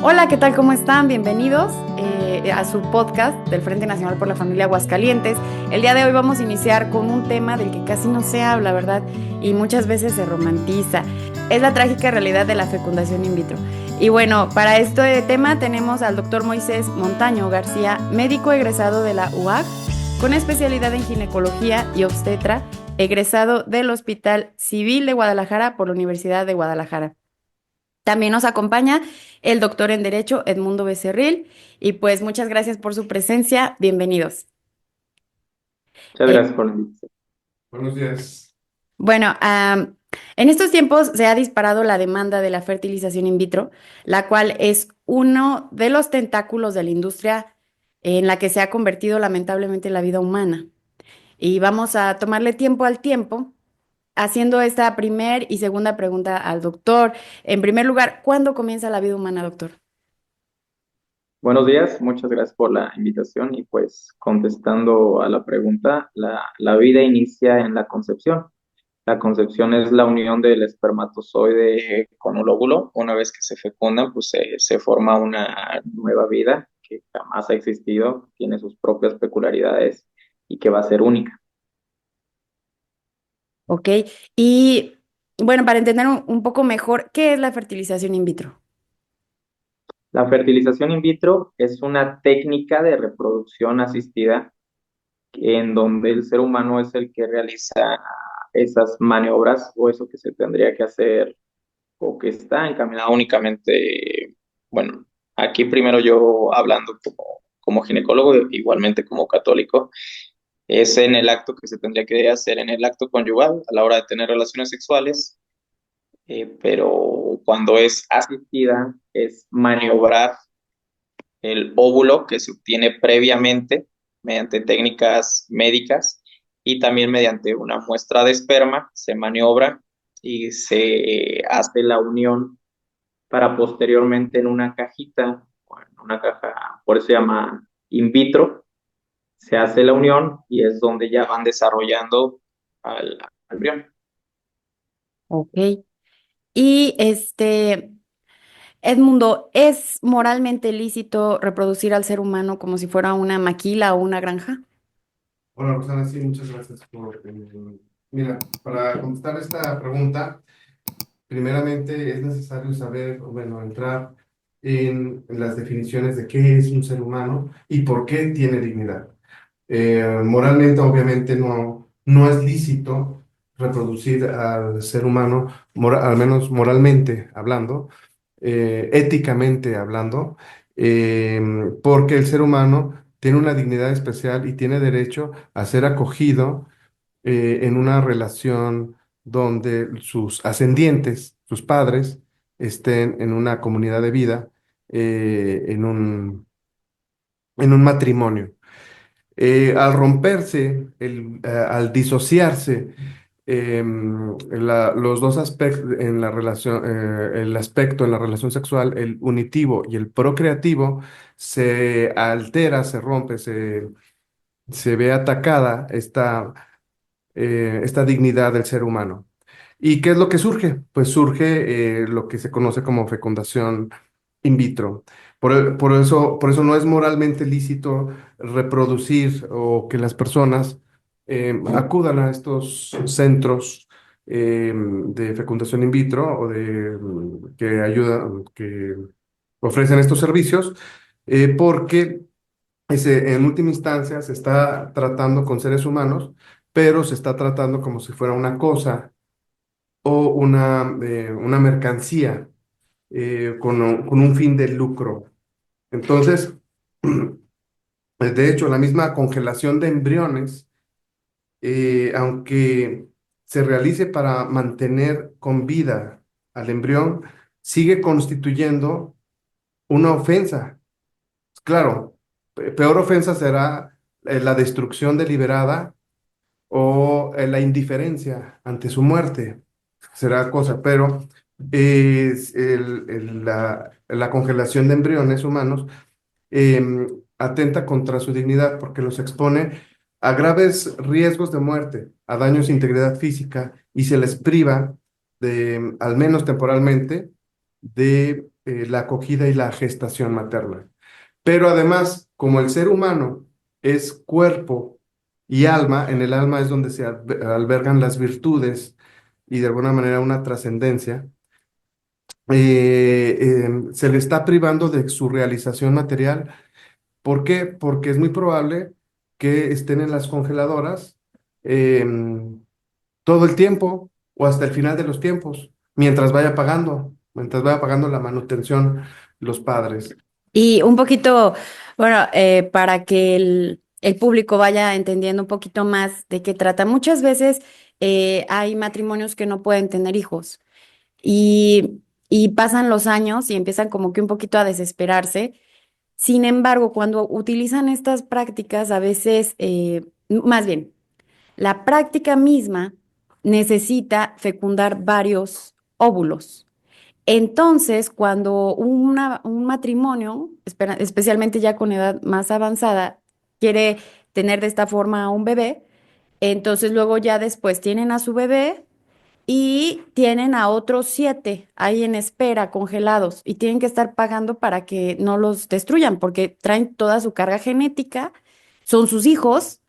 Hola, ¿qué tal? ¿Cómo están? Bienvenidos a su podcast del Frente Nacional por la Familia Aguascalientes. El día de hoy vamos a iniciar con un tema del que casi no se habla, ¿verdad? Y muchas veces se romantiza. Es la trágica realidad de la fecundación in vitro. Y bueno, para este tema tenemos al doctor Moisés Montaño García, médico egresado de la UAC, con especialidad en ginecología y obstetra, egresado del Hospital Civil de Guadalajara por la Universidad de Guadalajara. También nos acompaña el doctor en Derecho Edmundo Becerril y pues muchas gracias por su presencia. Bienvenidos. Muchas Eh, gracias por la invitación. Buenos días. bueno, en estos tiempos se ha disparado la demanda de la fertilización in vitro, la cual es uno de los tentáculos de la industria en la que se ha convertido lamentablemente la vida humana. Y vamos a tomarle tiempo al tiempo haciendo esta primer y segunda pregunta al doctor. En primer lugar, ¿cuándo comienza la vida humana, doctor? Buenos días, muchas gracias por la invitación y pues contestando a la pregunta, la vida inicia en la concepción. La concepción es la unión del espermatozoide con un óvulo. Una vez que se fecundan, pues se forma una nueva vida que jamás ha existido, tiene sus propias peculiaridades y que va a ser única. ¿Ok? Y bueno, para entender un poco mejor, ¿qué es la fertilización in vitro? La fertilización in vitro es una técnica de reproducción asistida en donde el ser humano es el que realiza esas maniobras o eso que se tendría que hacer o que está encaminado únicamente, bueno, aquí primero yo hablando como ginecólogo, igualmente como católico, es en el acto que se tendría que hacer en el acto conyugal a la hora de tener relaciones sexuales, pero cuando es asistida es maniobrar el óvulo que se obtiene previamente mediante técnicas médicas y también mediante una muestra de esperma se maniobra y se hace la unión para posteriormente en una cajita, o en una caja, por eso se llama in vitro, se hace la unión y es donde ya van desarrollando al embrión. Ok. Y Edmundo, ¿es moralmente lícito reproducir al ser humano como si fuera una maquila o una granja? Hola, Roxana, sí, muchas gracias por... mira, para contestar esta pregunta, primeramente es necesario saber, bueno, entrar en las definiciones de qué es un ser humano y por qué tiene dignidad. Moralmente, obviamente, no es lícito reproducir al ser humano, al menos moralmente hablando, éticamente hablando, eh, porque el ser humano tiene una dignidad especial y tiene derecho a ser acogido en una relación donde sus ascendientes, sus padres, estén en una comunidad de vida, en un matrimonio. Al romperse, al disociarse, los dos aspectos en la relación, el aspecto en la relación sexual, el unitivo y el procreativo, se altera, se rompe, se ve atacada esta dignidad del ser humano. ¿Y qué es lo que surge? Pues surge lo que se conoce como fecundación in vitro. Por eso no es moralmente lícito reproducir o que las personas acudan a estos centros de fecundación in vitro o que ayudan, que ofrecen estos servicios, porque en última instancia se está tratando con seres humanos, pero se está tratando como si fuera una cosa o una mercancía con un fin de lucro. Entonces, de hecho, la misma congelación de embriones, aunque se realice para mantener con vida al embrión, sigue constituyendo una ofensa. Claro, peor ofensa será la destrucción deliberada o la indiferencia ante su muerte. Será cosa, pero la congelación de embriones humanos atenta contra su dignidad porque los expone a graves riesgos de muerte, a daños de integridad física y se les priva de, al menos temporalmente, la acogida y la gestación materna. Pero además, como el ser humano es cuerpo y alma, en el alma es donde se albergan las virtudes y de alguna manera una trascendencia, se le está privando de su realización material. ¿Por qué? Porque es muy probable que estén en las congeladoras em, todo el tiempo o hasta el final de los tiempos, mientras vaya pagando la manutención los padres. Y un poquito, bueno, para que el público vaya entendiendo un poquito más de qué trata. Muchas veces hay matrimonios que no pueden tener hijos y pasan los años y empiezan como que un poquito a desesperarse. Sin embargo, cuando utilizan estas prácticas, a veces, más bien, la práctica misma necesita fecundar varios óvulos. Entonces, cuando un matrimonio, especialmente ya con edad más avanzada, quiere tener de esta forma a un bebé, entonces luego ya después tienen a su bebé y tienen a otros 7 ahí en espera, congelados, y tienen que estar pagando para que no los destruyan, porque traen toda su carga genética, son sus hijos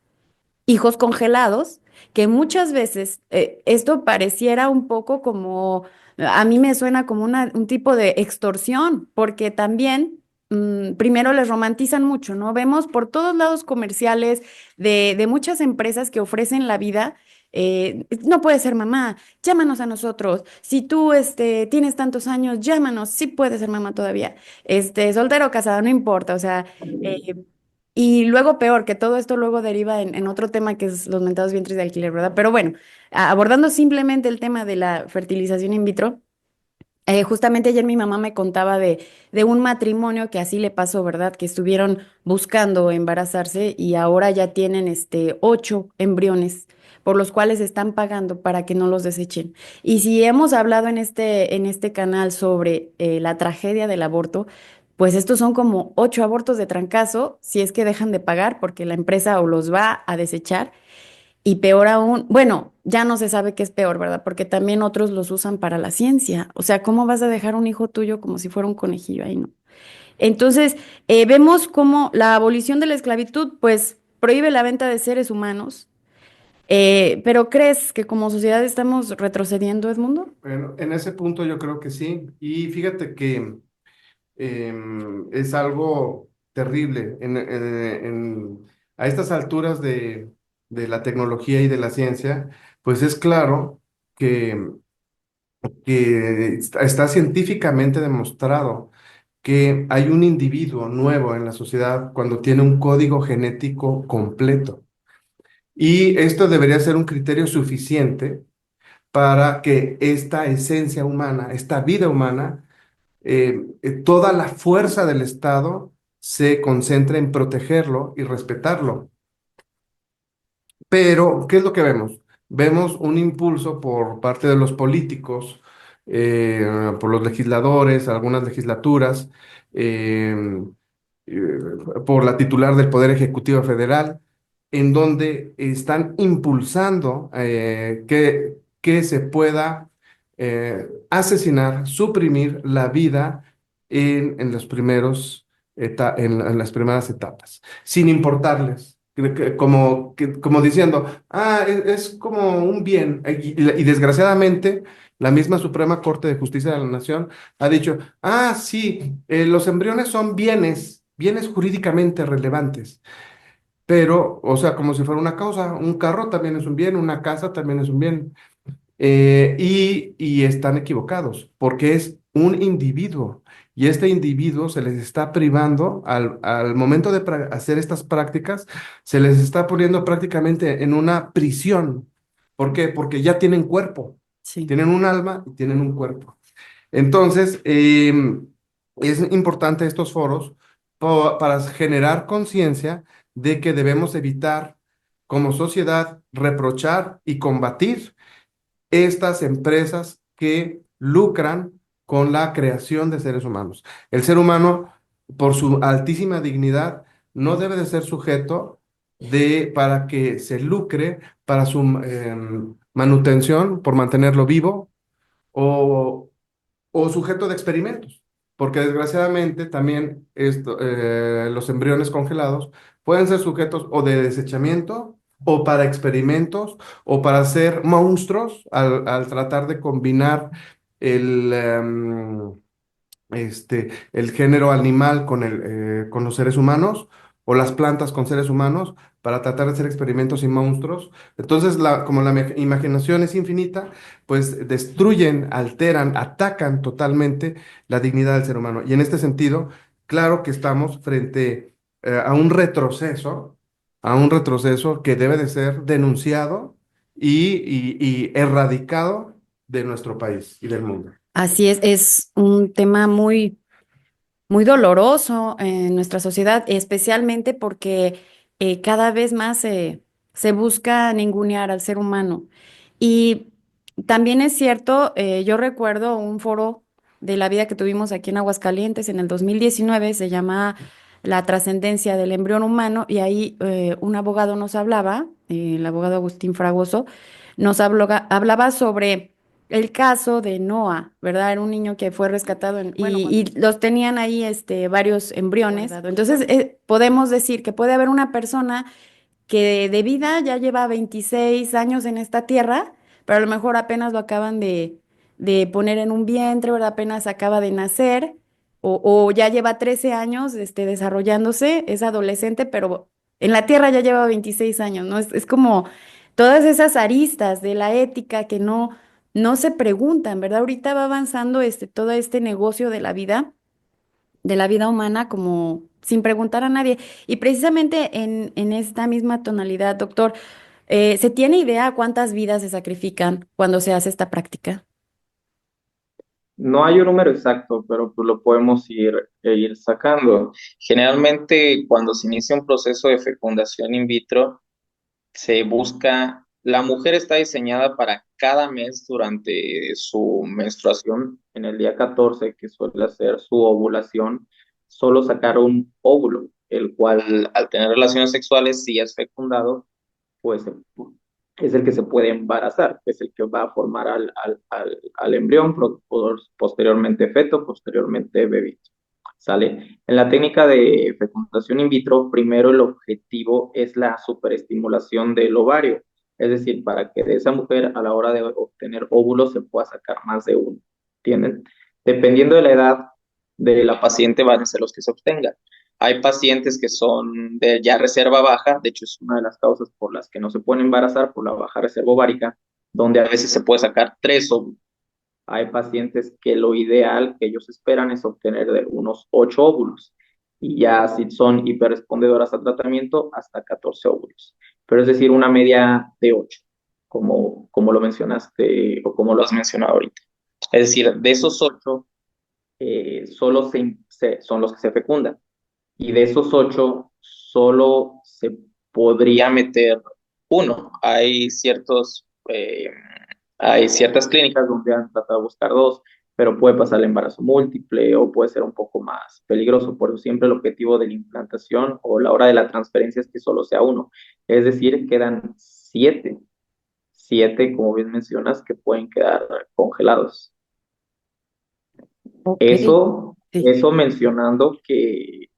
congelados, que muchas veces esto pareciera un poco como, a mí me suena como un tipo de extorsión, porque también primero les romantizan mucho, ¿no? Vemos por todos lados comerciales de muchas empresas que ofrecen la vida. No puedes ser mamá, llámanos a nosotros. Si tú tienes tantos años, llámanos, sí puedes ser mamá todavía. Soltero o casado, no importa. O sea, y luego peor, que todo esto luego deriva en otro tema que es los mentados vientres de alquiler, ¿verdad? Pero bueno, abordando simplemente el tema de la fertilización in vitro, justamente ayer mi mamá me contaba de un matrimonio que así le pasó, ¿verdad? Que estuvieron buscando embarazarse y ahora ya tienen 8 embriones por los cuales están pagando para que no los desechen. Y si hemos hablado en este canal sobre la tragedia del aborto, pues estos son como 8 abortos de trancazo si es que dejan de pagar porque la empresa o los va a desechar y peor aún, bueno, ya no se sabe qué es peor, ¿verdad? Porque también otros los usan para la ciencia. O sea, ¿cómo vas a dejar un hijo tuyo como si fuera un conejillo ahí, no? Entonces, vemos cómo la abolición de la esclavitud, pues, prohíbe la venta de seres humanos. Pero ¿crees que como sociedad estamos retrocediendo, Edmundo? Bueno, en ese punto yo creo que sí. Y fíjate que es algo terrible. A estas alturas de la tecnología y de la ciencia, pues es claro que, que está científicamente demostrado que hay un individuo nuevo en la sociedad cuando tiene un código genético completo. Y esto debería ser un criterio suficiente para que esta esencia humana, esta vida humana, toda la fuerza del Estado se concentra en protegerlo y respetarlo. Pero, ¿qué es lo que vemos? Vemos un impulso por parte de los políticos, por los legisladores, algunas legislaturas, eh, eh, por la titular del Poder Ejecutivo Federal, en donde están impulsando que se pueda asesinar, suprimir la vida en los en las primeras etapas, sin importarles. Como diciendo, es como un bien. Y desgraciadamente, la misma Suprema Corte de Justicia de la Nación ha dicho, sí, los embriones son bienes jurídicamente relevantes, pero, o sea, como si fuera una causa, un carro también es un bien, una casa también es un bien. Y están equivocados, porque es un individuo, y este individuo se les está privando al momento de hacer estas prácticas, se les está poniendo prácticamente en una prisión. ¿Por qué? Porque ya tienen cuerpo, Sí. tienen un alma y tienen un cuerpo. Entonces, es importante estos foros para generar conciencia de que debemos evitar como sociedad reprochar y combatir estas empresas que lucran con la creación de seres humanos. El ser humano, por su altísima dignidad, no debe de ser sujeto para que se lucre para su manutención, por mantenerlo vivo, o, o sujeto de experimentos. porque desgraciadamente también los embriones congelados pueden ser sujetos o de desechamiento o para experimentos o para ser monstruos al tratar de combinar el, el género animal con los seres humanos o las plantas con seres humanos para tratar de hacer experimentos y monstruos. Entonces, como la imaginación es infinita, pues destruyen, alteran, atacan totalmente la dignidad del ser humano. Y en este sentido, claro que estamos frente a un retroceso que debe de ser denunciado y erradicado de nuestro país y del mundo. Así es un tema muy doloroso en nuestra sociedad, especialmente porque cada vez más se busca ningunear al ser humano. Y también es cierto, yo recuerdo un foro de la vida que tuvimos aquí en Aguascalientes en el 2019, se llama La trascendencia del embrión humano, y ahí un abogado nos hablaba, el abogado Agustín Fragoso, hablaba sobre el caso de Noah, ¿verdad? Era un niño que fue rescatado y los tenían ahí varios embriones. Entonces, podemos decir que puede haber una persona que de vida ya lleva 26 años en esta tierra, pero a lo mejor apenas lo acaban de poner en un vientre, ¿verdad? Apenas acaba de nacer, o ya lleva 13 años desarrollándose, es adolescente, pero en la tierra ya lleva 26 años, ¿no? Es como todas esas aristas de la ética que no se preguntan, ¿verdad? Ahorita va avanzando todo este negocio de la vida humana como sin preguntar a nadie. Y precisamente en esta misma tonalidad, doctor, ¿se tiene idea cuántas vidas se sacrifican cuando se hace esta práctica? No hay un número exacto, pero pues lo podemos ir sacando. Generalmente, cuando se inicia un proceso de fecundación in vitro, se busca, la mujer está diseñada para cada mes durante su menstruación, en el día 14 que suele ser su ovulación, solo sacar un óvulo, el cual al tener relaciones sexuales, si es fecundado, pues es el que se puede embarazar, es el que va a formar al embrión, posteriormente feto, posteriormente bebé. ¿Sale? En la técnica de fecundación in vitro, primero el objetivo es la superestimulación del ovario, es decir, para que de esa mujer a la hora de obtener óvulos se pueda sacar más de uno, ¿entienden? Dependiendo de la edad de la paciente van a ser los que se obtengan. Hay pacientes que son de ya reserva baja, de hecho es una de las causas por las que no se pueden embarazar, por la baja reserva ovárica, donde a veces se puede sacar 3 óvulos. Hay pacientes que lo ideal que ellos esperan es obtener de unos 8 óvulos y ya si son hiperrespondedoras al tratamiento, hasta 14 óvulos. Pero es decir, una media de 8, como lo mencionaste o como lo has mencionado ahorita. Es decir, de esos 8, solo son los que se fecundan. Y de esos 8, solo se podría meter uno. Hay ciertas clínicas donde han tratado de buscar dos, pero puede pasar el embarazo múltiple o puede ser un poco más peligroso. Por eso siempre el objetivo de la implantación o la hora de la transferencia es que solo sea uno. Es decir, quedan 7, como bien mencionas, que pueden quedar congelados. Ok, Eso, sí. eso mencionando que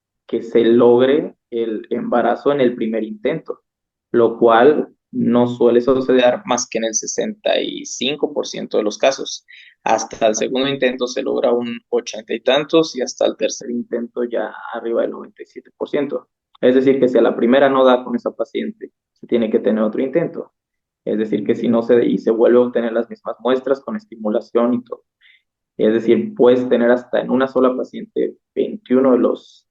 se logre el embarazo en el primer intento, lo cual no suele suceder más que en el 65% de los casos. Hasta el segundo intento se logra un 80 y tantos y hasta el tercer intento ya arriba del 97%. Es decir, que si a la primera no da con esa paciente, se tiene que tener otro intento. Es decir, que si no se vuelve a obtener las mismas muestras con estimulación y todo. Es decir, puedes tener hasta en una sola paciente 21 de los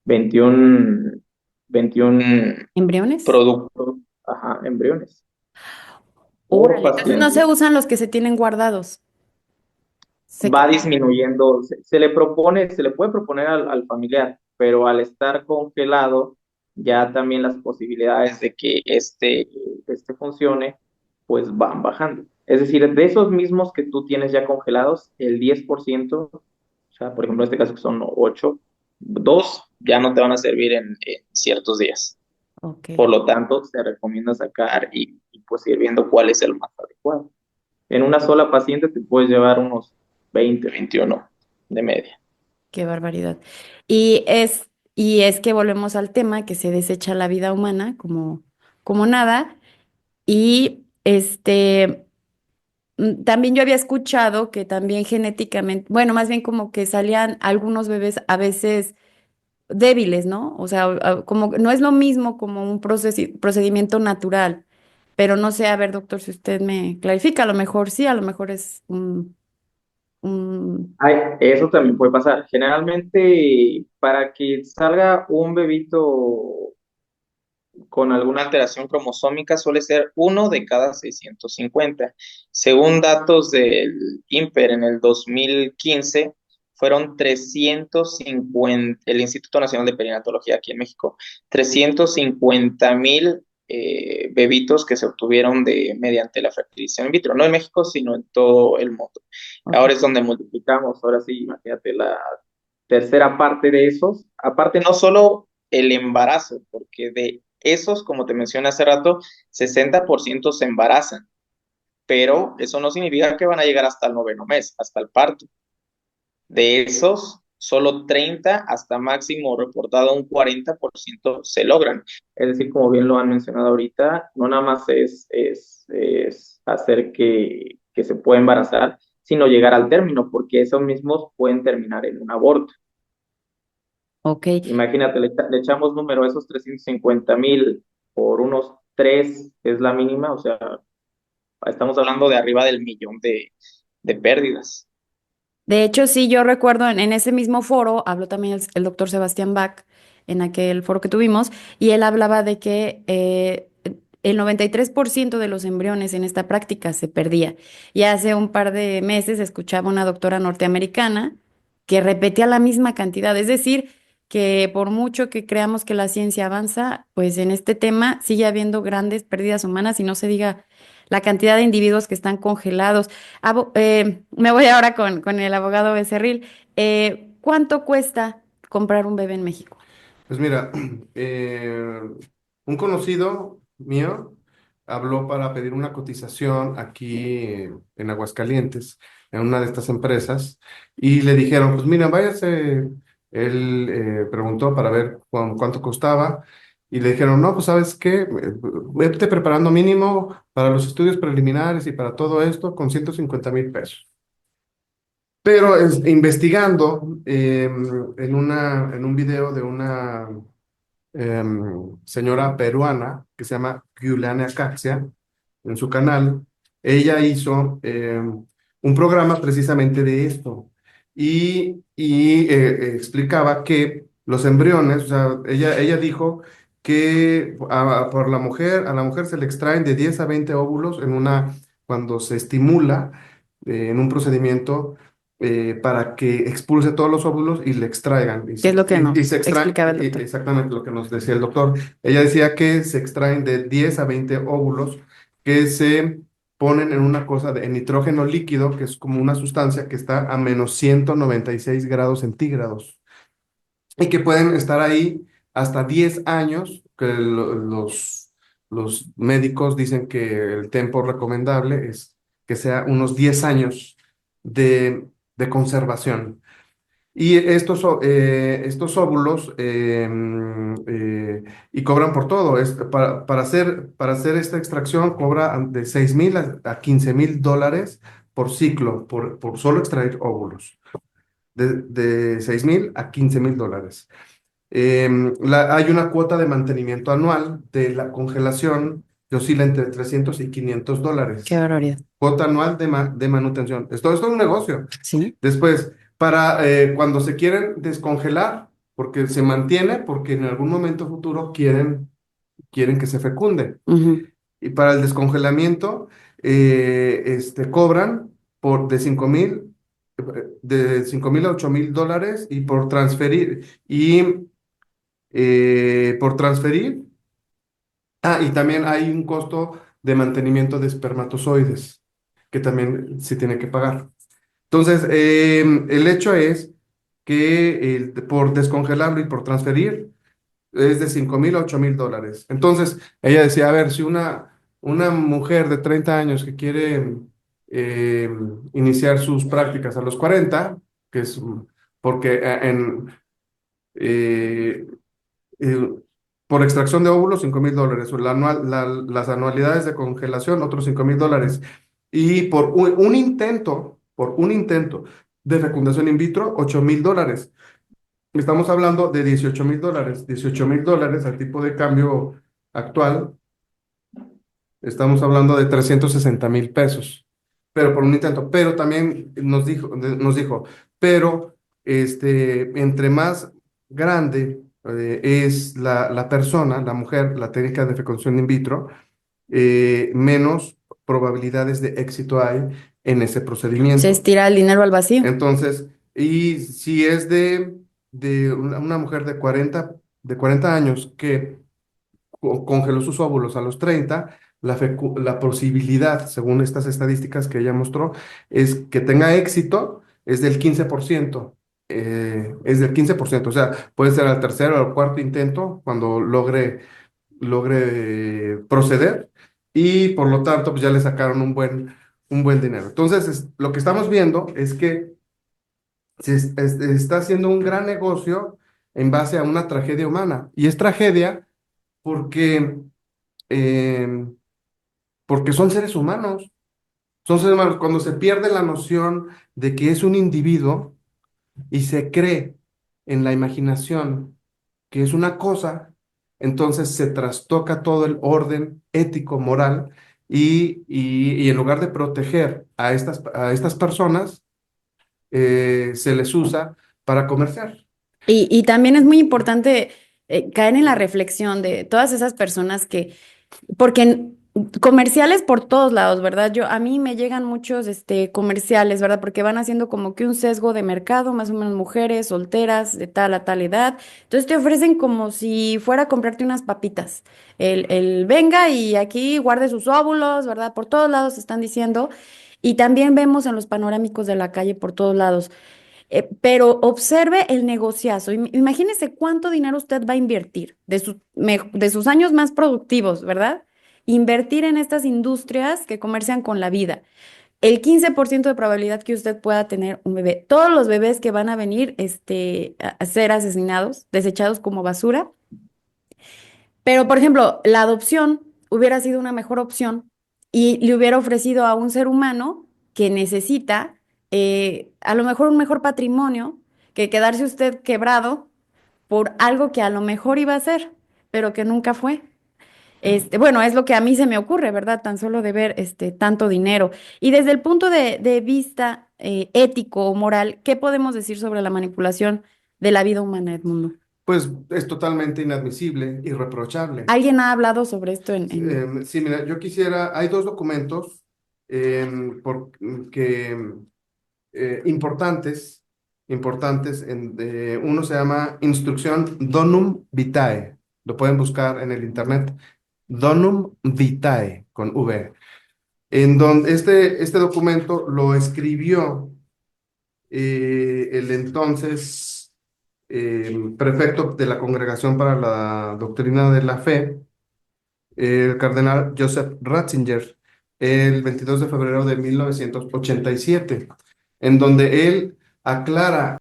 21, 21 ¿Embriones? productos, ajá, embriones por Órale, entonces no paciente. se usan los que se tienen guardados. Se Va quedan. disminuyendo, se le puede proponer al familiar, pero al estar congelado, ya también las posibilidades de que este funcione, pues van bajando. Es decir, de esos mismos que tú tienes ya congelados, el 10%, o sea, por ejemplo, en este caso que son 8, 2 ya no te van a servir en ciertos días. Ok. Por lo tanto, se recomienda sacar y pues ir viendo cuál es el más adecuado. En una sola paciente te puedes llevar unos 20, 21 de media. Qué barbaridad. Y es que volvemos al tema que se desecha la vida humana como nada. Y también yo había escuchado que también genéticamente, bueno, más bien como que salían algunos bebés a veces débiles, ¿no? O sea, como que no es lo mismo como un procedimiento natural, pero no sé, a ver, doctor, si usted me clarifica, a lo mejor sí, a lo mejor es un... Ay, eso también puede pasar. Generalmente, para que salga un bebito con alguna alteración cromosómica suele ser uno de cada 650. Según datos del INPER en el 2015, fueron 350, el Instituto Nacional de Perinatología aquí en México, 350,000 bebitos que se obtuvieron mediante la fertilización in vitro, no en México, sino en todo el mundo. Ok, Ahora es donde multiplicamos, ahora sí, imagínate la tercera parte de esos, aparte no solo el embarazo, porque de esos, como te mencioné hace rato, 60% se embarazan, pero eso no significa que van a llegar hasta el noveno mes, hasta el parto. De esos, solo 30 hasta máximo reportado un 40% se logran. Es decir, como bien lo han mencionado ahorita, no nada más es hacer que se pueda embarazar, sino llegar al término, porque esos mismos pueden terminar en un aborto. ok. Imagínate, le echamos número a esos 350,000 por unos 3 es la mínima, o sea, estamos hablando de arriba del millón de pérdidas. De hecho, sí, yo recuerdo en ese mismo foro, habló también el doctor Sebastián Bach en aquel foro que tuvimos, y él hablaba de que el 93% de los embriones en esta práctica se perdía. Y hace un par de meses escuchaba una doctora norteamericana que repetía la misma cantidad. Es decir, que por mucho que creamos que la ciencia avanza, pues en este tema sigue habiendo grandes pérdidas humanas y no se diga la cantidad de individuos que están congelados. Me voy ahora con el abogado Becerril. ¿Cuánto cuesta comprar un bebé en México? Pues mira, eh, un conocido mío habló para pedir una cotización aquí en Aguascalientes, en una de estas empresas, y le dijeron, pues mira, váyase, él preguntó para ver cuánto costaba, y le dijeron, no, pues sabes qué, vete preparando mínimo para los estudios preliminares y para todo esto con 150,000 pesos. Pero investigando en un video de una señora peruana que se llama Giuliana Caxia, en su canal, ella hizo un programa precisamente de esto y explicaba que los embriones, o sea, ella dijo que a la mujer se le extraen de 10 a 20 óvulos cuando se estimula en un procedimiento para que expulse todos los óvulos y le extraigan. ¿Qué es lo que Y nos se extraen, explicaba el doctor? exactamente lo que nos decía el doctor. Ella decía que se extraen de 10 a 20 óvulos que se ponen en una cosa en nitrógeno líquido, que es como una sustancia que está a menos 196 grados centígrados y que pueden estar ahí hasta 10 años, que los médicos dicen que el tiempo recomendable es que sea unos 10 años de conservación. Y estos óvulos y cobran por todo. Para hacer esta extracción cobra de 6,000 a 15,000 dólares por ciclo, por solo extraer óvulos. De 6,000 a 15,000 dólares. Hay una cuota de mantenimiento anual de la congelación que oscila entre 300 y 500 Qué dólares. barbaridad. Cuota anual de manutención. Esto es un negocio. Sí. Después, para cuando se quieren descongelar, porque se mantiene, porque en algún momento futuro quieren que se fecunde. Ujú. Y para el descongelamiento, cobran de 5,000 a 8,000 dólares y por transferir. Y también hay un costo de mantenimiento de espermatozoides que también se tiene que pagar. Entonces, el hecho es que por descongelarlo y por transferir es de 5,000 a 8,000 dólares. Entonces, ella decía, a ver, si una mujer de 30 años que quiere iniciar sus prácticas a los 40, que es porque eh, eh, por extracción de óvulos, $5,000. Las anualidades de congelación, otros $5,000. Y por un intento de fecundación in vitro, $8,000. Estamos hablando de $18,000. $18,000 al tipo de cambio actual, estamos hablando de 360,000 pesos, pero por un intento. Pero también nos dijo, pero entre más grande es la persona, la mujer, la técnica de fecundación in vitro, menos probabilidades de éxito hay en ese Se procedimiento. estira el dinero al vacío. Entonces, y si es de una mujer de 40 años que congeló sus óvulos a los 30, la posibilidad, según estas estadísticas que ella mostró, es que tenga éxito, es del 15%. Es del 15%, o sea, puede ser al tercer o al cuarto intento cuando logre proceder, y por lo tanto, pues ya le sacaron un buen dinero. Entonces, lo que estamos viendo es que se está haciendo un gran negocio en base a una tragedia humana. Y es tragedia porque, eh, porque son seres humanos. Son seres humanos. Cuando se pierde la noción de que es un individuo y se cree en la imaginación que es una cosa, entonces se trastoca todo el orden ético, moral, y en lugar de proteger a estas personas, se les usa para comerciar. Y también es muy importante caer en la reflexión de todas esas personas porque comerciales por todos lados, ¿verdad? A mí me llegan muchos comerciales, ¿verdad? Porque van haciendo como que un sesgo de mercado, más o menos mujeres solteras de tal a tal edad. Entonces te ofrecen como si fuera a comprarte unas papitas. El venga y aquí guarde sus óvulos, ¿verdad? Por todos lados están diciendo. Y también vemos en los panorámicos de la calle por todos lados. Pero observe el negociazo. Imagínese cuánto dinero usted va a invertir de sus años más productivos, ¿verdad? Invertir en estas industrias que comercian con la vida. El 15% de probabilidad que usted pueda tener un bebé. Todos los bebés que van a venir a ser asesinados, desechados como basura. Pero, por ejemplo, la adopción hubiera sido una mejor opción y le hubiera ofrecido a un ser humano que necesita a lo mejor un mejor patrimonio que quedarse usted quebrado por algo que a lo mejor iba a ser, pero que nunca fue. Bueno, es lo que a mí se me ocurre, ¿verdad? Tan solo de ver tanto dinero. Y desde el punto de vista ético o moral, ¿qué podemos decir sobre la manipulación de la vida humana, Edmundo? Pues es totalmente inadmisible, irreprochable. ¿Alguien ha hablado sobre esto Sí, mira, hay dos documentos importantes, uno se llama Instrucción Donum Vitae, lo pueden buscar en el internet, Donum Vitae, con V, en donde este documento lo escribió el entonces prefecto de la Congregación para la Doctrina de la Fe, el cardenal Joseph Ratzinger, el 22 de febrero de 1987, en donde él aclara,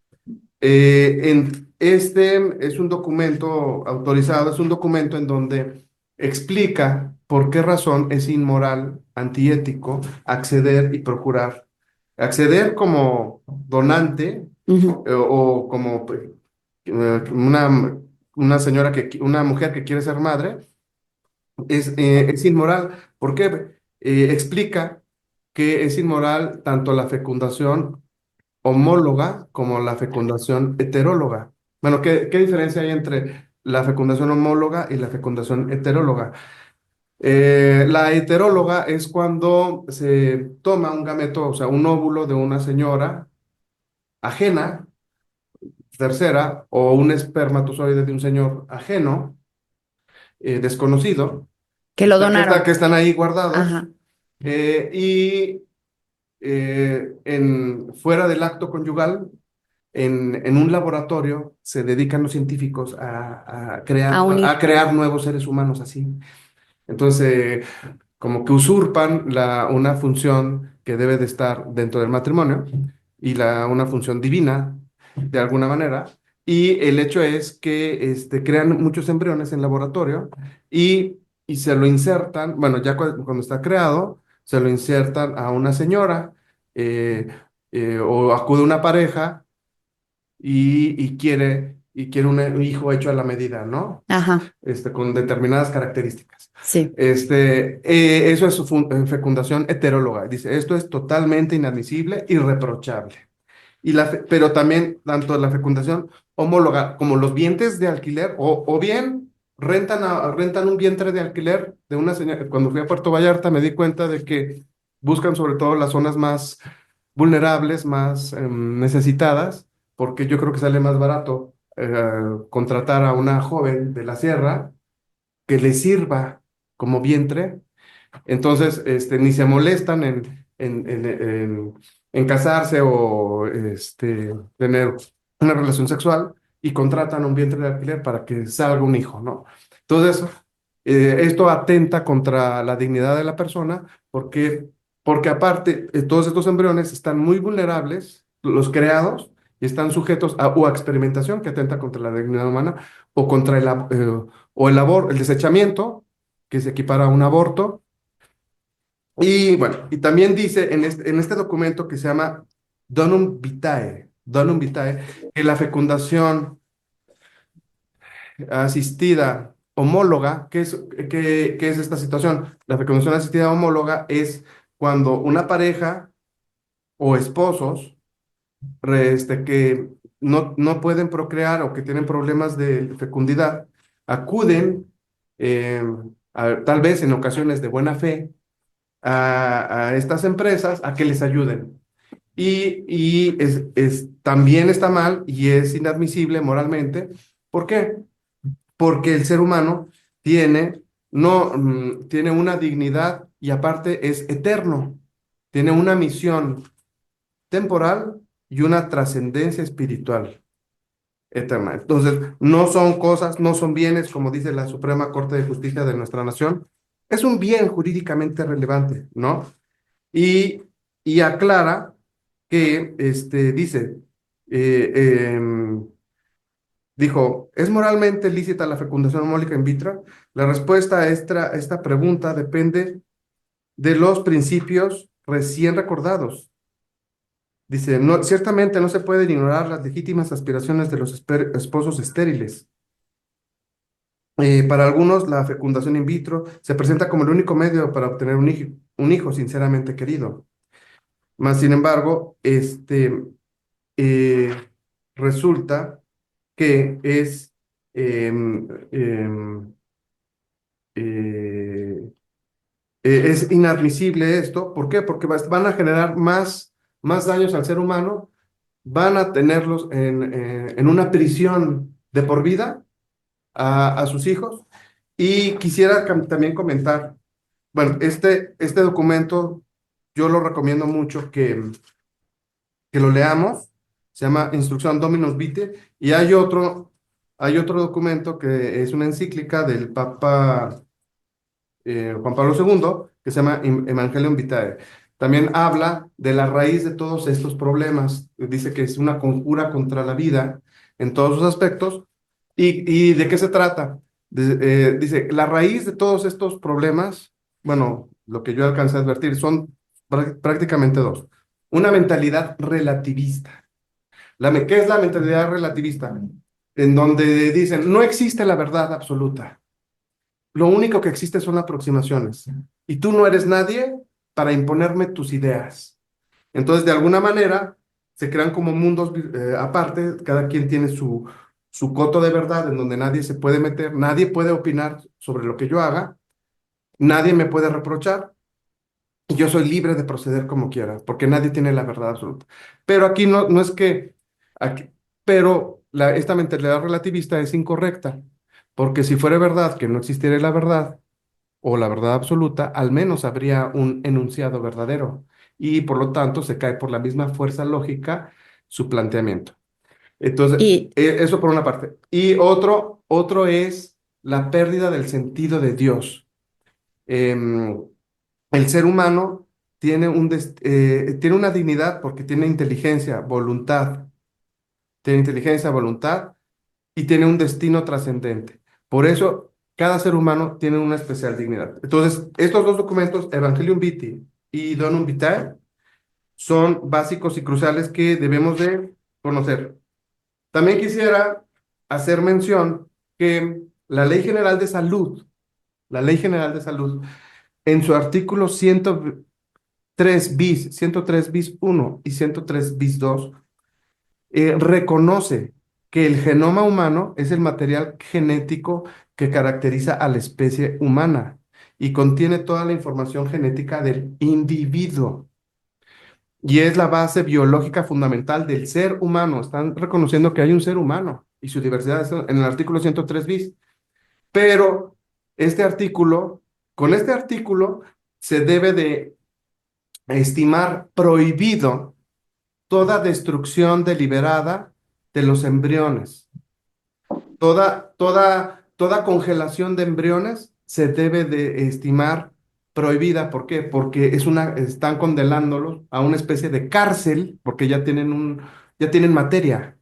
es un documento autorizado, es un documento en donde explica por qué razón es inmoral, antiético, acceder y procurar. Acceder como donante, Ujú. o como una una mujer que quiere ser madre, es inmoral. ¿Por qué? Explica que es inmoral tanto la fecundación homóloga como la fecundación heteróloga. Bueno, ¿qué diferencia hay entre la fecundación homóloga y la fecundación heteróloga? La heteróloga es cuando se toma un gameto, o sea, un óvulo de una señora ajena, tercera, o un espermatozoide de un señor ajeno, desconocido, Que lo que donaron. están ahí guardados, Ajá. y fuera del acto conyugal, en un laboratorio, se dedican los científicos a A crear, unir. a crear nuevos seres humanos así. Entonces, como que usurpan una función que debe de estar dentro del matrimonio, y una función divina, de alguna manera. Y el hecho es que crean muchos embriones en laboratorio y se lo insertan, bueno, ya cuando está creado, se lo insertan a una señora eh, o acude una pareja y quiere un hijo hecho a la medida, ¿no? Ajá, Con determinadas características. sí. Eso es fecundación heteróloga. Dice, esto es totalmente inadmisible y reprochable. Pero también, tanto la fecundación homóloga como los vientres de alquiler, o bien rentan un vientre de alquiler de una señora. Cuando fui a Puerto Vallarta me di cuenta de que buscan sobre todo las zonas más vulnerables, más necesitadas, porque yo creo que sale más barato contratar a una joven de la sierra que le sirva como vientre. Entonces, ni se molestan en casarse o tener una relación sexual y contratan un vientre de alquiler para que salga un hijo, ¿no? Entonces, esto atenta contra la dignidad de la persona porque aparte, todos estos embriones están muy vulnerables, los creados, y están sujetos a experimentación que atenta contra la dignidad humana o contra el desechamiento, que se equipara a un aborto. Y bueno, y también dice en este documento que se llama Donum Vitae, que la fecundación asistida homóloga, ¿qué es esta situación? La fecundación asistida homóloga es cuando una pareja o esposos que no pueden procrear o que tienen problemas de fecundidad, acuden, eh, tal vez en ocasiones de buena fe, a estas empresas a que les ayuden. También está mal y es inadmisible moralmente. ¿Por qué? Porque el ser humano tiene, no, tiene una dignidad y aparte es eterno. Tiene una misión temporal y una trascendencia espiritual eterna. Entonces, no son cosas, no son bienes, como dice la Suprema Corte de Justicia de nuestra nación. Es un bien jurídicamente relevante, ¿no? Y, y aclara que, dice, eh, em, dijo, ¿es moralmente lícita la fecundación homólica in vitro? La respuesta a esta pregunta depende de los principios recién recordados. Dice, no, ciertamente no se pueden ignorar las legítimas aspiraciones de los esposos estériles. Para algunos, la fecundación in vitro se presenta como el único medio para obtener un hijo sinceramente querido. Más sin embargo, eh, resulta que eh, es inadmisible esto. ¿Por qué? Porque van a generar más daños al ser humano, van a tenerlos en una prisión de por vida a sus hijos. Y quisiera también comentar, bueno, este documento yo lo recomiendo mucho que lo leamos, se llama Instrucción Dominus Vitae, y hay otro documento que es una encíclica del Papa Juan Pablo II, que se llama Evangelium Vitae. También habla de la raíz de todos estos problemas. Dice que es una conjura contra la vida en todos sus aspectos. ¿Y de qué se trata? Dice, la raíz de todos estos problemas, bueno, lo que yo alcancé a advertir, son prácticamente dos. Una mentalidad relativista. ¿Qué es la mentalidad relativista? En donde dicen, no existe la verdad absoluta. Lo único que existe son aproximaciones. Y tú no eres nadie para imponerme tus ideas. Entonces, de alguna manera, se crean como mundos aparte, cada quien tiene su coto de verdad en donde nadie se puede meter, nadie puede opinar sobre lo que yo haga, nadie me puede reprochar, y yo soy libre de proceder como quiera, porque nadie tiene la verdad absoluta. Pero aquí no es que, pero esta mentalidad relativista es incorrecta, porque si fuera verdad que no existiera la verdad, o la verdad absoluta, al menos habría un enunciado verdadero y por lo tanto se cae por la misma fuerza lógica su planteamiento. Entonces, Y eso por una parte. Y otro es la pérdida del sentido de Dios. Em, el ser humano tiene una dignidad porque tiene inteligencia, voluntad, tiene inteligencia, voluntad y tiene un destino trascendente. Por eso, cada ser humano tiene una especial dignidad. Entonces, estos dos documentos, Evangelium Vitae y Donum Vitae, son básicos y cruciales que debemos de conocer. También quisiera hacer mención que la Ley General de Salud, la Ley General de Salud, en su artículo 103 bis 1 y 103 bis 2, reconoce que el genoma humano es el material genético que caracteriza a la especie humana y contiene toda la información genética del individuo y es la base biológica fundamental del ser humano. Están reconociendo que hay un ser humano y su diversidad es en el artículo 103 bis. Pero este artículo, con este artículo se debe de estimar prohibido toda destrucción deliberada de los embriones. Toda congelación de embriones se debe de estimar prohibida. ¿Por qué? Porque están condenándolos a una especie de cárcel, porque ya tienen materia,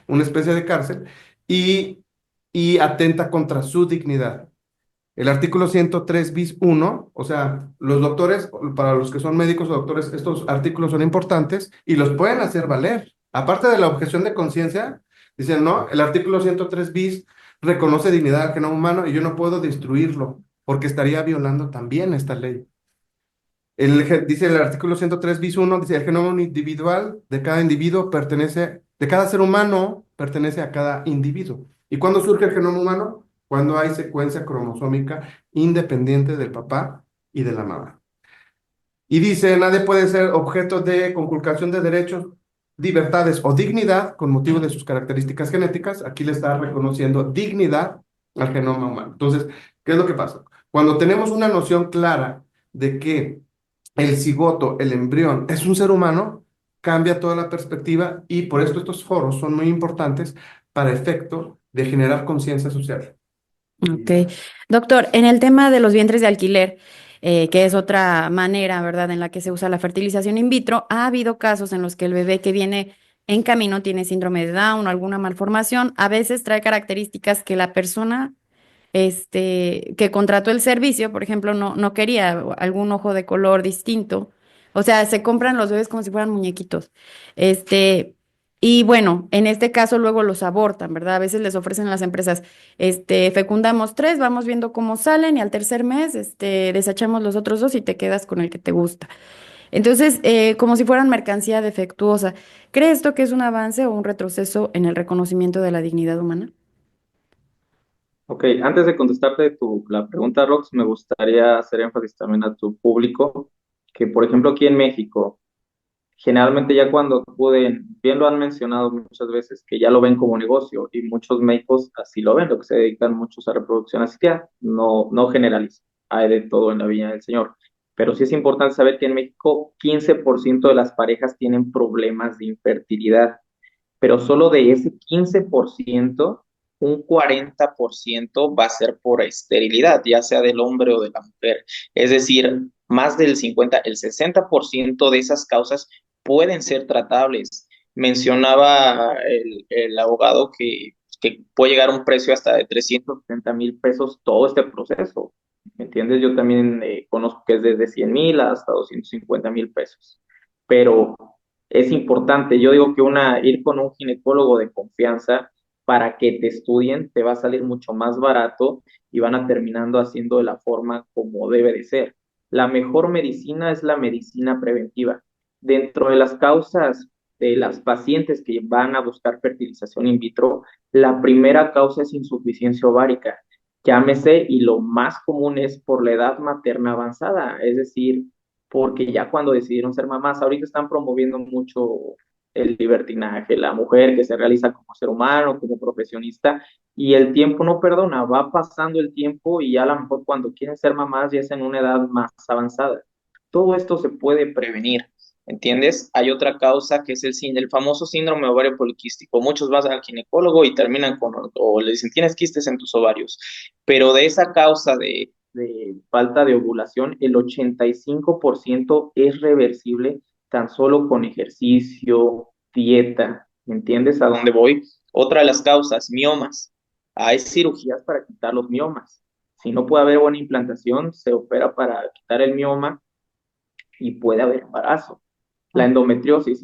una especie de cárcel, y, y atenta contra su dignidad. El artículo 103 bis 1, o sea, los doctores, para los que son médicos o doctores, estos artículos son importantes y los pueden hacer valer. Aparte de la objeción de conciencia, dicen, no, el artículo 103 bis reconoce dignidad al genoma humano y yo no puedo destruirlo porque estaría violando también esta ley. Dice el artículo 103 bis 1, dice, el genoma individual de cada individuo de cada ser humano pertenece a cada individuo. ¿Y cuándo surge el genoma humano? Cuando hay secuencia cromosómica independiente del papá y de la mamá. Y dice, nadie puede ser objeto de conculcación de derechos, libertades o dignidad con motivo de sus características genéticas. Aquí le está reconociendo dignidad al genoma humano. Entonces, ¿qué es lo que pasa? Cuando tenemos una noción clara de que el cigoto, el embrión, es un ser humano, cambia toda la perspectiva y por esto estos foros son muy importantes para efecto de generar conciencia social. Ok. Doctor, en el tema de los vientres de alquiler, que es otra manera, ¿verdad?, en la que se usa la fertilización in vitro, ha habido casos en los que el bebé que viene en camino tiene síndrome de Down o alguna malformación, a veces trae características que la persona que contrató el servicio, por ejemplo, no quería algún ojo de color distinto. O sea, se compran los bebés como si fueran muñequitos. Este, y bueno, en este caso luego los abortan, ¿verdad? A veces les ofrecen a las empresas, fecundamos tres, vamos viendo cómo salen y al tercer mes, desechamos los otros dos y te quedas con el que te gusta. Entonces, como si fueran mercancía defectuosa. ¿Cree esto que es un avance o un retroceso en el reconocimiento de la dignidad humana? Ok, antes de contestarte la pregunta, Rox, me gustaría hacer énfasis también a tu público, que por ejemplo aquí en México, generalmente ya cuando acuden, bien lo han mencionado muchas veces, que ya lo ven como negocio y muchos médicos así lo ven, lo que se dedican muchos a reproducción asistida, no generalizo, hay de todo en la viña del Señor. Pero sí es importante saber que en México 15% de las parejas tienen problemas de infertilidad, pero solo de ese 15%, un 40% va a ser por esterilidad, ya sea del hombre o de la mujer. Es decir, más del 50, el 60% de esas causas pueden ser tratables. Mencionaba el abogado que puede llegar a un precio hasta de 370,000 pesos todo este proceso. ¿Me entiendes? Yo también conozco que es desde 100,000 hasta 250,000 pesos. Pero es importante. Yo digo que ir con un ginecólogo de confianza para que te estudien te va a salir mucho más barato y van a terminando haciendo de la forma como debe de ser. La mejor medicina es la medicina preventiva. Dentro de las causas de las pacientes que van a buscar fertilización in vitro, la primera causa es insuficiencia ovárica. Llámese, y lo más común es por la edad materna avanzada, es decir, porque ya cuando decidieron ser mamás, ahorita están promoviendo mucho el libertinaje, la mujer que se realiza como ser humano, como profesionista, y el tiempo no perdona, va pasando el tiempo y ya a lo mejor cuando quieren ser mamás ya es en una edad más avanzada. Todo esto se puede prevenir, ¿entiendes? Hay otra causa que es el famoso síndrome ovario poliquístico. Muchos van al ginecólogo y terminan o le dicen, tienes quistes en tus ovarios, pero de esa causa de falta de ovulación, el 85% es reversible tan solo con ejercicio, dieta. ¿Me entiendes a dónde voy? Otra de las causas, miomas. Hay cirugías para quitar los miomas. Si no puede haber buena implantación, se opera para quitar el mioma y puede haber embarazo. La endometriosis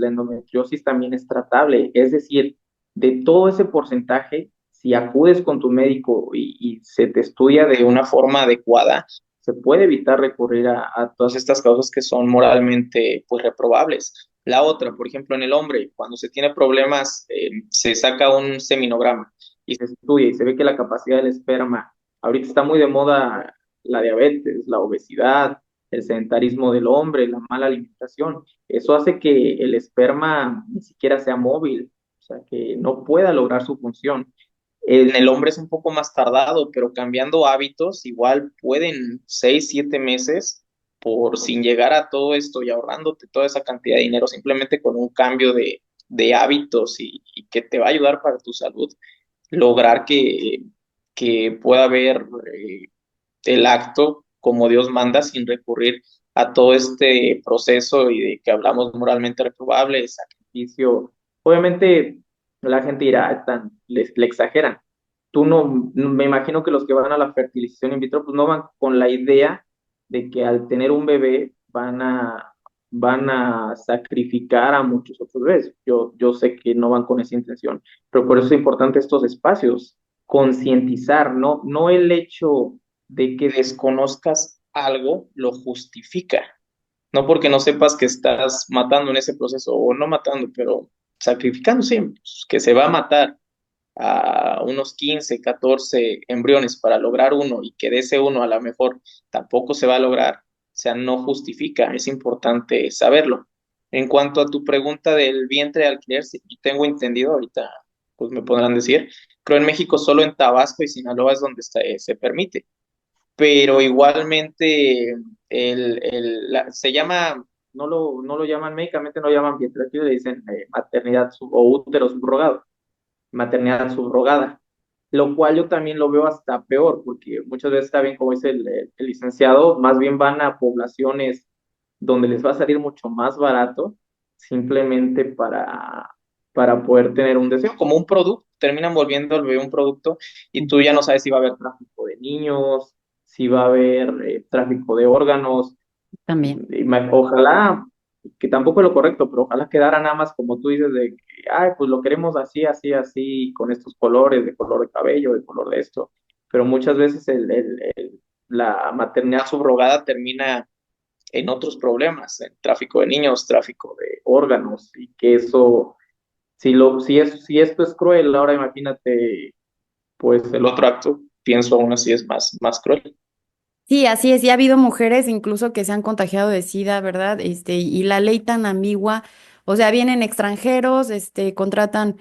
también es tratable, es decir, de todo ese porcentaje, si acudes con tu médico y se te estudia de una forma adecuada, se puede evitar recurrir a todas estas causas que son moralmente pues reprobables. La otra, por ejemplo, en el hombre, cuando se tiene problemas, se saca un seminograma y se estudia y se ve que la capacidad del esperma, ahorita está muy de moda la diabetes, la obesidad, el sedentarismo del hombre, la mala alimentación. Eso hace que el esperma ni siquiera sea móvil, o sea, que no pueda lograr su función. En el hombre es un poco más tardado, pero cambiando hábitos, igual pueden 6, 7 meses por sin llegar a todo esto y ahorrándote toda esa cantidad de dinero, simplemente con un cambio de hábitos y que te va a ayudar para tu salud, lograr que pueda haber el acto como Dios manda sin recurrir a todo este proceso y de que hablamos moralmente reprobable, sacrificio. Obviamente la gente dirá, le exageran. Tú me imagino que los que van a la fertilización in vitro, pues no van con la idea de que al tener un bebé van a sacrificar a muchos otros bebés. Yo sé que no van con esa intención, pero por eso es importante estos espacios, concientizar, no el hecho de que desconozcas algo lo justifica. No porque no sepas que estás matando en ese proceso, o no matando, pero sacrificando siempre, que se va a matar a unos 15 14 embriones para lograr uno y que de ese uno a lo mejor tampoco se va a lograr, o sea, no justifica, es importante saberlo. En cuanto a tu pregunta del vientre de alquiler, si tengo entendido, ahorita pues me podrán decir, creo en México solo en Tabasco y Sinaloa es donde se permite, pero igualmente se llama, no lo llaman médicamente, no lo llaman vientre, aquí le dicen maternidad o útero subrogado, maternidad subrogada, lo cual yo también lo veo hasta peor, porque muchas veces está bien, como dice el licenciado, más bien van a poblaciones donde les va a salir mucho más barato, simplemente para poder tener un deseo, como un producto, terminan volviendo el bebé un producto y tú ya no sabes si va a haber tráfico de niños, si va a haber tráfico de órganos. También. Ojalá, que tampoco es lo correcto, pero ojalá quedara nada más como tú dices, de que, ay, pues lo queremos así, así, así, con estos colores, de color de cabello, de color de esto. Pero muchas veces la maternidad subrogada termina en otros problemas, en tráfico de niños, tráfico de órganos, y que eso, si esto es cruel, ahora imagínate, pues el otro acto, pienso aún así es más cruel. Sí, así es, y ha habido mujeres incluso que se han contagiado de SIDA, ¿verdad? Y la ley tan ambigua, o sea, vienen extranjeros, contratan,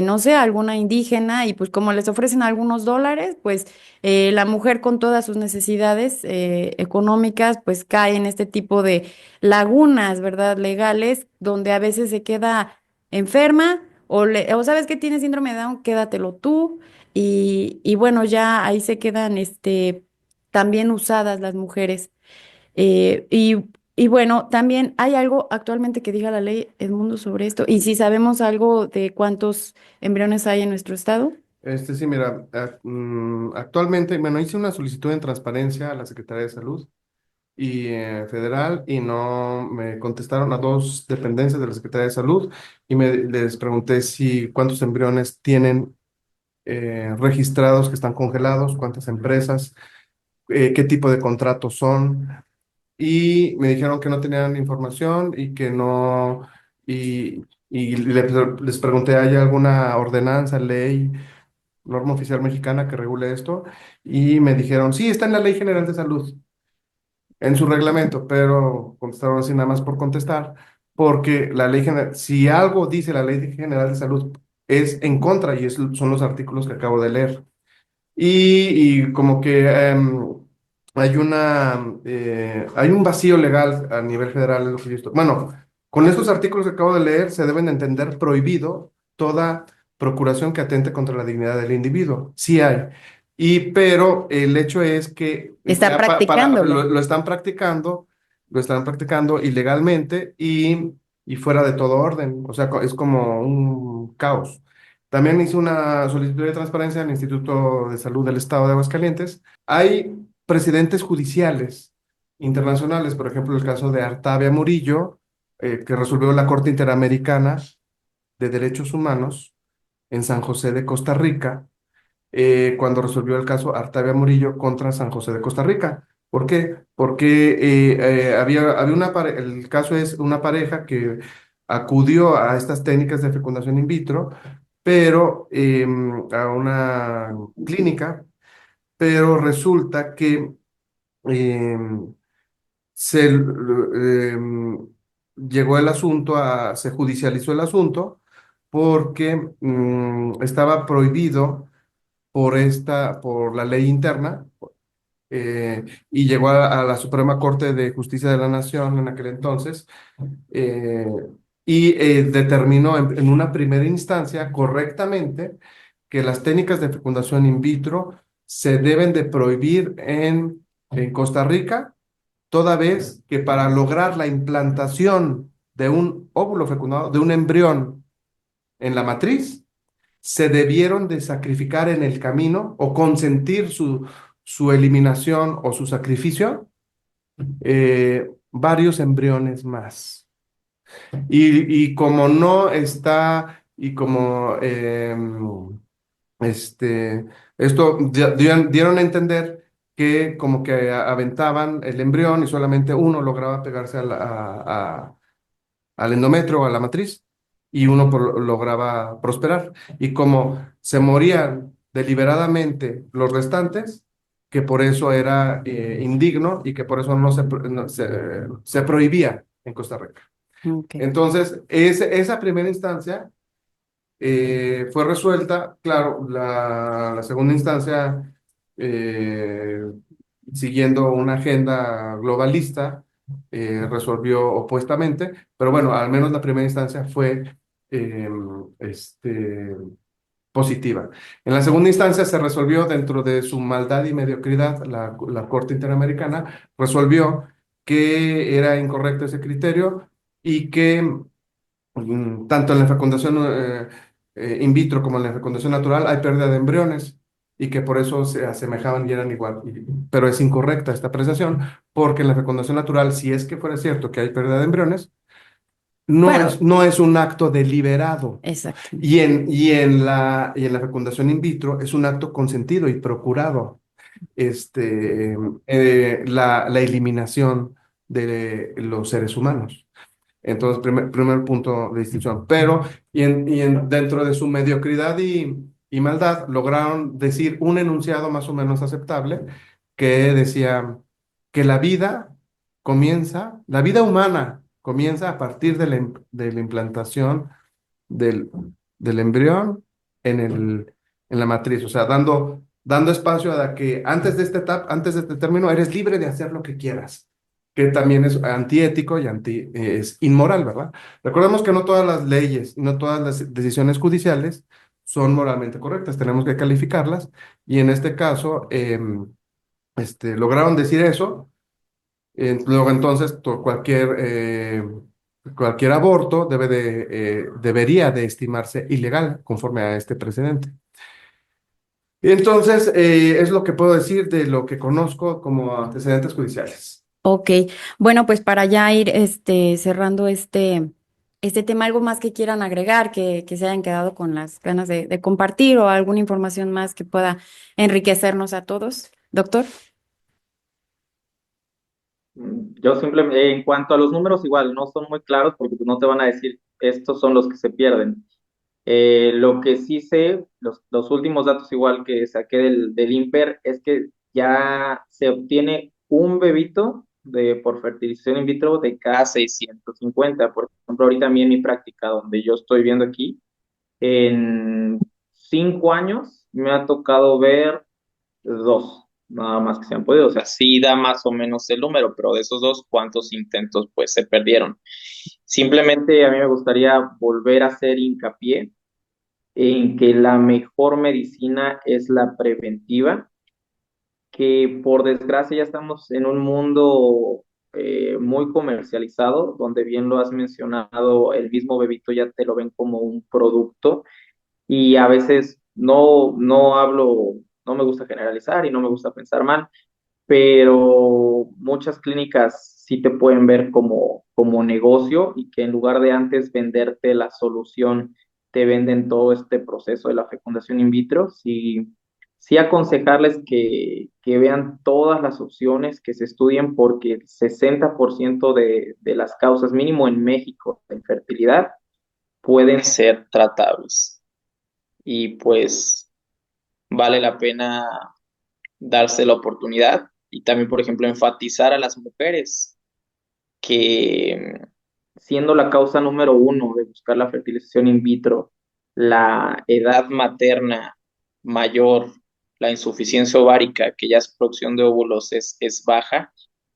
no sé, alguna indígena, y pues como les ofrecen algunos dólares, pues la mujer con todas sus necesidades económicas, pues cae en este tipo de lagunas, ¿verdad? Legales, donde a veces se queda enferma, o sabes que tiene síndrome de Down, quédatelo tú, y bueno, ya ahí se quedan, también usadas las mujeres. Eh, y, y bueno, también hay algo actualmente que diga la ley Edmundo sobre esto. Y si sabemos algo de cuántos embriones hay en nuestro estado. Sí, mira, actualmente, bueno, hice una solicitud en transparencia a la Secretaría de Salud y federal y no me contestaron a dos dependencias de la Secretaría de Salud y les pregunté si cuántos embriones tienen registrados que están congelados, cuántas empresas, qué tipo de contratos son y me dijeron que no tenían información y que no, les pregunté, ¿hay alguna ordenanza, ley, norma oficial mexicana que regule esto? Y me dijeron, sí, está en la Ley General de Salud, en su reglamento, pero contestaron así nada más por contestar, porque la ley general, si algo dice la Ley General de Salud, es en contra y son los artículos que acabo de leer. Y como que hay un vacío legal a nivel federal, es lo que yo bueno, con estos artículos que acabo de leer se deben entender prohibido toda procuración que atente contra la dignidad del individuo. Sí hay. Pero el hecho es que Está ya practicándolo. lo están practicando ilegalmente y y fuera de todo orden, o sea, es como un caos. También hizo una solicitud de transparencia al Instituto de Salud del Estado de Aguascalientes. Hay precedentes judiciales internacionales, por ejemplo, el caso de Artavia Murillo, que resolvió la Corte Interamericana de Derechos Humanos en San José de Costa Rica, cuando resolvió el caso Artavia Murillo contra San José de Costa Rica. ¿Por qué? Porque había el caso es una pareja que acudió a estas técnicas de fecundación in vitro, pero a una clínica, pero resulta que em, se llegó el asunto se judicializó el asunto porque estaba prohibido por la ley interna, y llegó a la Suprema Corte de Justicia de la Nación en aquel entonces, eh, y determinó en una primera instancia correctamente que las técnicas de fecundación in vitro se deben de prohibir en Costa Rica, toda vez que para lograr la implantación de un óvulo fecundado, de un embrión en la matriz, se debieron de sacrificar en el camino o consentir su eliminación o su sacrificio, varios embriones más. Y como no está, y como este, esto dieron a entender que como que aventaban el embrión y solamente uno lograba pegarse al endometrio o a la matriz y uno lograba prosperar. Y como se morían deliberadamente los restantes, que por eso era indigno y que por eso se prohibía en Costa Rica. Ok. Entonces, esa primera instancia fue resuelta, claro, la segunda instancia, eh, siguiendo una agenda globalista, resolvió opuestamente, pero bueno, al menos la primera instancia fue eh, este, positiva. En la segunda instancia se resolvió dentro de su maldad y mediocridad, la Corte Interamericana resolvió que era incorrecto ese criterio y que tanto en la fecundación in vitro como en la fecundación natural hay pérdida de embriones y que por eso se asemejaban y eran igual. Pero es incorrecta esta apreciación porque en la fecundación natural, si es que fuera cierto que hay pérdida de embriones, Bueno, no es un acto deliberado. exactamente. Y en la fecundación in vitro es un acto consentido y procurado, la eliminación de los seres humanos. Entonces, primer punto de distinción. Pero, dentro de su mediocridad y maldad, lograron decir un enunciado más o menos aceptable que decía que la vida humana comienza a partir de la implantación del, del embrión en la matriz, o sea, dando espacio a que antes de esta etapa, antes de este término, eres libre de hacer lo que quieras, que también es antiético y es inmoral, ¿verdad? Recordemos que no todas las leyes, no todas las decisiones judiciales son moralmente correctas, tenemos que calificarlas, y en este caso, lograron decir eso. Luego entonces cualquier aborto debería de estimarse ilegal conforme a este precedente. Y entonces es lo que puedo decir de lo que conozco como antecedentes judiciales. Ok, bueno, pues para ya ir cerrando este tema, ¿algo más que quieran agregar, que se hayan quedado con las ganas de compartir o alguna información más que pueda enriquecernos a todos? Doctor. Yo simplemente, en cuanto a los números, igual no son muy claros porque pues, no te van a decir estos son los que se pierden. Lo que sí sé, los últimos datos igual que saqué del INPER es que ya se obtiene un bebito por fertilización in vitro de cada 650. Por ejemplo, ahorita a mí en mi práctica, donde yo estoy viendo aquí, en 5 años me ha tocado ver dos, nada más que se han podido. O sea, sí da más o menos el número, pero de esos dos, ¿cuántos intentos pues se perdieron? Simplemente a mí me gustaría volver a hacer hincapié en que la mejor medicina es la preventiva, que por desgracia ya estamos en un mundo muy comercializado, donde bien lo has mencionado, el mismo bebito ya te lo ven como un producto y a veces no hablo, no me gusta generalizar y no me gusta pensar mal, pero muchas clínicas sí te pueden ver como negocio y que en lugar de antes venderte la solución, te venden todo este proceso de la fecundación in vitro. Sí, sí aconsejarles que vean todas las opciones, que se estudien porque el 60% de las causas, mínimo en México, de infertilidad, pueden ser tratables. Y pues vale la pena darse la oportunidad y también, por ejemplo, enfatizar a las mujeres que siendo la causa número uno de buscar la fertilización in vitro, la edad materna mayor, la insuficiencia ovárica, que ya es producción de óvulos, es baja,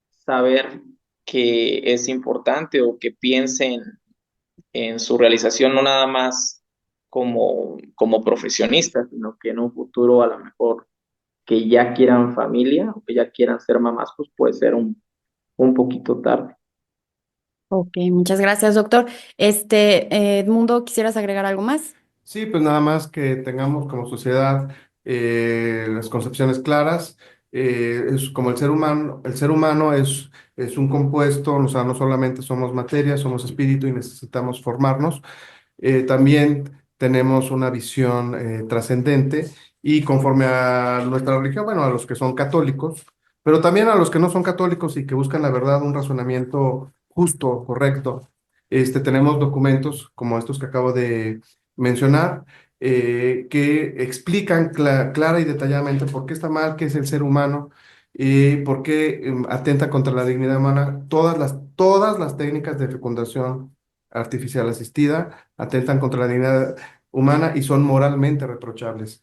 saber que es importante o que piensen en su realización no nada más como profesionistas, sino que en un futuro a lo mejor que ya quieran familia o que ya quieran ser mamás, pues puede ser un poquito tarde. Ok, muchas gracias, doctor. Edmundo, ¿quisieras agregar algo más? Sí, pues nada más que tengamos como sociedad las concepciones claras. Es como el ser humano es un compuesto, o sea, no solamente somos materia, somos espíritu y necesitamos formarnos. También tenemos una visión trascendente y conforme a nuestra religión, bueno, a los que son católicos, pero también a los que no son católicos y que buscan la verdad, un razonamiento justo, correcto. Tenemos documentos como estos que acabo de mencionar, que explican clara y detalladamente por qué está mal, qué es el ser humano, por qué atenta contra la dignidad humana. Todas las técnicas de fecundación artificial asistida atentan contra la dignidad humana y son moralmente reprochables.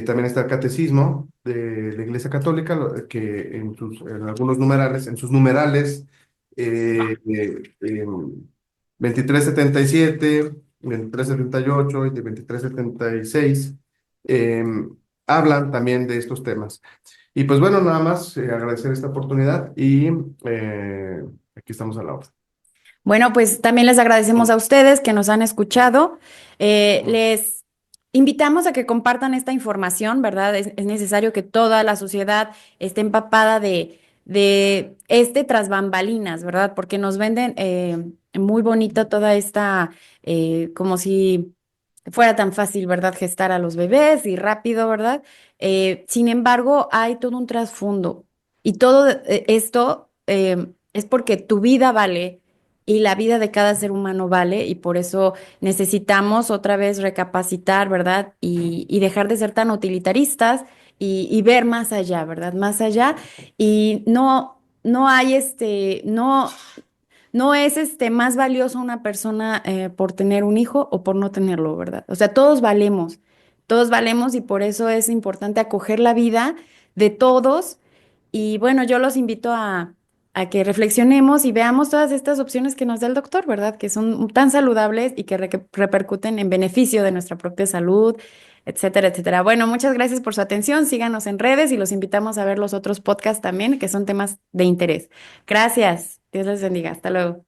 También está el catecismo de la Iglesia Católica, que en algunos numerales, en sus numerales, en 2377, 2378 y de 2376, eh, hablan también de estos temas. Y pues bueno, nada más agradecer esta oportunidad y aquí estamos a la hora. Bueno, pues también les agradecemos a ustedes que nos han escuchado. Les invitamos a que compartan esta información, ¿verdad? Es necesario que toda la sociedad esté empapada de este tras bambalinas, ¿verdad? Porque nos venden muy bonito toda esta, como si fuera tan fácil, ¿verdad? Gestar a los bebés y rápido, ¿verdad? Sin embargo, hay todo un trasfondo y todo esto es porque tu vida vale y la vida de cada ser humano vale y por eso necesitamos otra vez recapacitar, ¿verdad? Y dejar de ser tan utilitaristas y ver más allá, ¿verdad? Más allá y no hay no es más valioso una persona por tener un hijo o por no tenerlo, ¿verdad? O sea, todos valemos y por eso es importante acoger la vida de todos. Y bueno, yo los invito a que reflexionemos y veamos todas estas opciones que nos da el doctor, ¿verdad? Que son tan saludables y que repercuten en beneficio de nuestra propia salud, etcétera, etcétera. Bueno, muchas gracias por su atención. Síganos en redes y los invitamos a ver los otros podcasts también, que son temas de interés. Gracias. Dios les bendiga. Hasta luego.